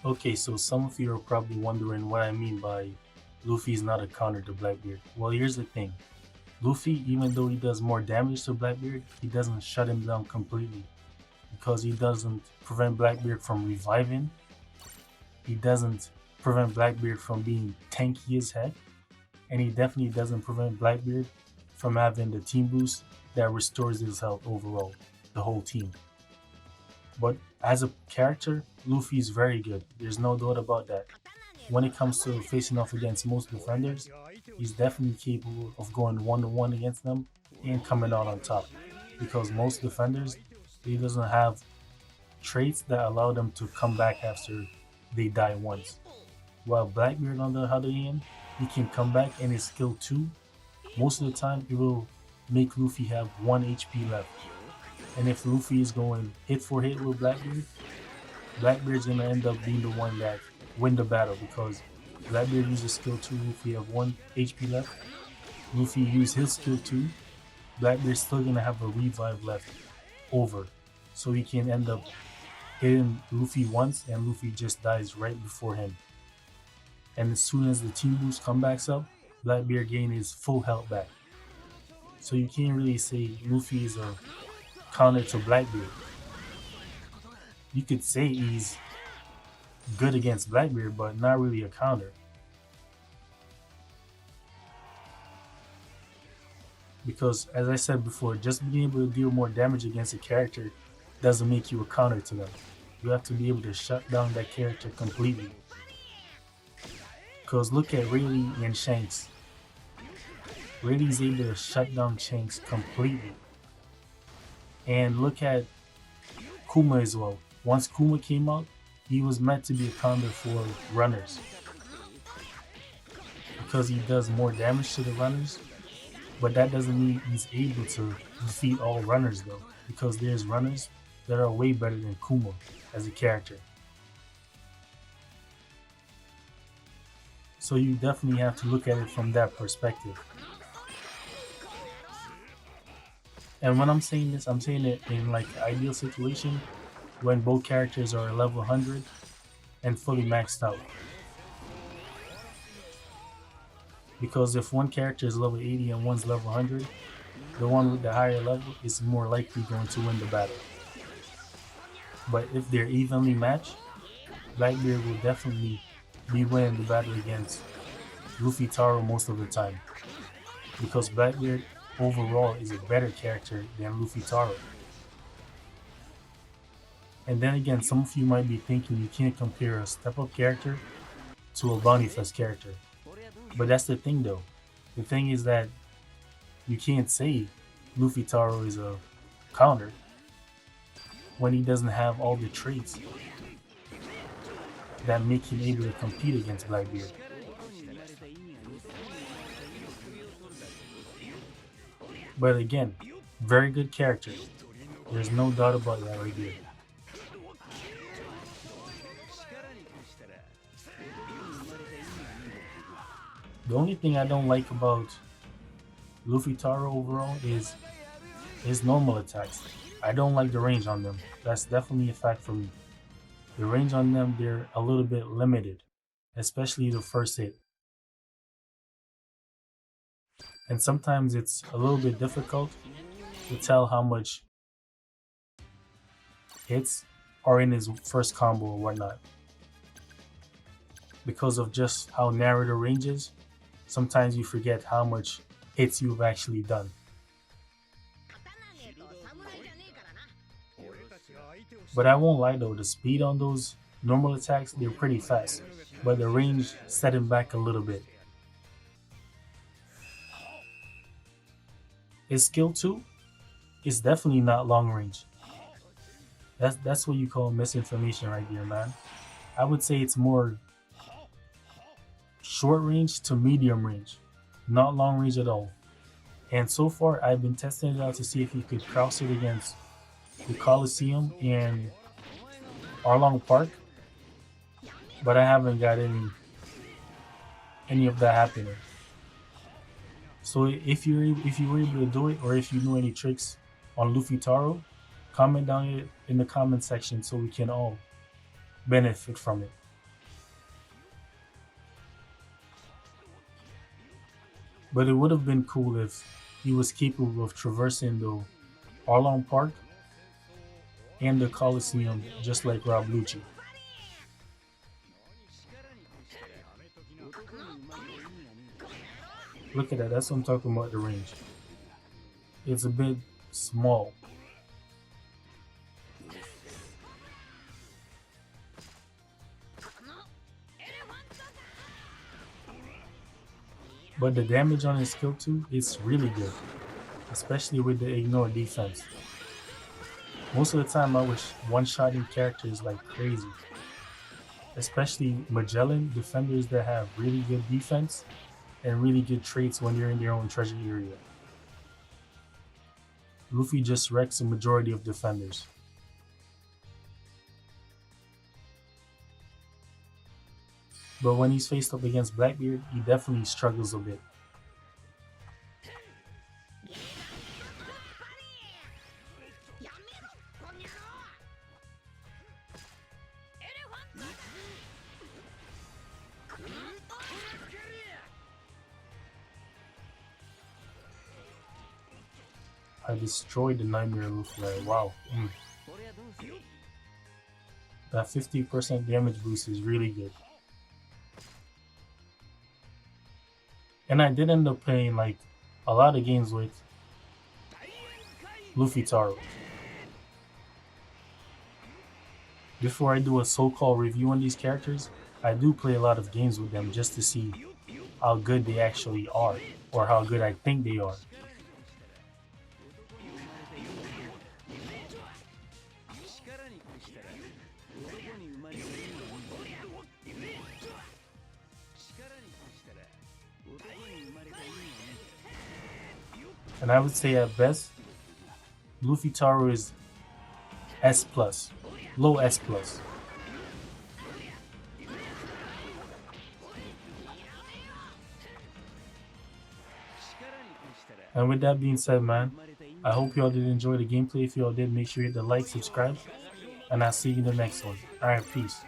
Okay, so some of you are probably wondering what I mean by Luffy is not a counter to Blackbeard. Well, here's the thing. Luffy, even though he does more damage to Blackbeard, he doesn't shut him down completely because he doesn't prevent Blackbeard from reviving. He doesn't prevent Blackbeard from being tanky as heck, and he definitely doesn't prevent Blackbeard from having the team boost that restores his health overall, the whole team. But as a character, Luffy is very good. There's no doubt about that. When it comes to facing off against most defenders, he's definitely capable of going 1-to-1 against them and coming out on top. Because most defenders, he doesn't have traits that allow them to come back after they die once. While Blackbeard, on the other hand, he can come back and his skill 2, most of the time, it will make Luffy have 1 HP left. And if Luffy is going hit for hit with Blackbeard, Blackbeard's gonna end up being the one that win the battle because Blackbeard uses skill 2, Luffy have 1 HP left. Luffy use his skill 2, Blackbeard's still gonna have a revive left over. So he can end up hitting Luffy once and Luffy just dies right before him. And as soon as the team boost comebacks up, Blackbeard gain his full health back. So you can't really say Luffy is a counter to Blackbeard. You could say he's good against Blackbeard, but not really a counter. Because, as I said before, just being able to deal more damage against a character doesn't make you a counter to them. You have to be able to shut down that character completely. Because look at Rayleigh and Shanks. Rayleigh's able to shut down Shanks completely. And look at Kuma as well. Once Kuma came out, he was meant to be a counter for runners. Because he does more damage to the runners, but that doesn't mean he's able to defeat all runners though. Because there's runners that are way better than Kuma as a character. So you definitely have to look at it from that perspective. And when I'm saying this, I'm saying it in like ideal situation when both characters are level 100 and fully maxed out. Because if one character is level 80 and one's level 100, the one with the higher level is more likely going to win the battle. But if they're evenly matched, Blackbeard will definitely be winning the battle against Luffytaro most of the time. Because Blackbeard overall is a better character than Luffytaro. And then again, some of you might be thinking you can't compare a step up character to a Bounty Fest character. But that's the thing though. The thing is that you can't say Luffytaro is a counter when he doesn't have all the traits that make him able to compete against Blackbeard. But again, very good character. There's no doubt about that right there. The only thing I don't like about Luffytaro overall is his normal attacks. I don't like the range on them. That's definitely a fact for me. The range on them, they're a little bit limited, especially the first hit. And sometimes it's a little bit difficult to tell how much hits are in his first combo or whatnot. Because of just how narrow the range is, sometimes you forget how much hits you've actually done. But I won't lie though, the speed on those normal attacks, they're pretty fast. But the range set him back a little bit. His skill 2 is definitely not long range. That's what you call misinformation right there, man. I would say it's more short range to medium range, not long range at all. And so far, I've been testing it out to see if you could cross it against the Coliseum and Arlong Park, but I haven't got any of that happening. So if you were able to do it, or if you know any tricks on Luffytaro, comment down in the comment section so we can all benefit from it. But it would have been cool if he was capable of traversing the Arlong Park and the Coliseum just like Rob Lucci. Look at that, that's what I'm talking about, the range. It's a bit small. But the damage on his skill 2 is really good, especially with the ignore defense. Most of the time I wish one-shotting characters like Krazy, especially Magellan defenders that have really good defense and really good traits when you're in their own treasure area. Luffy just wrecks a majority of defenders. But when he's faced up against Blackbeard, he definitely struggles a bit. I destroyed the Nightmare Luffy. Like, wow. That 50% damage boost is really good. And I did end up playing like a lot of games with Luffytaro. Before I do a so-called review on these characters, I do play a lot of games with them just to see how good they actually are, or how good I think they are. And I would say at best, Luffytaro is S+, low S+. And with that being said, man, I hope y'all did enjoy the gameplay. If y'all did, make sure you hit the like, subscribe, and I'll see you in the next one. Alright, peace.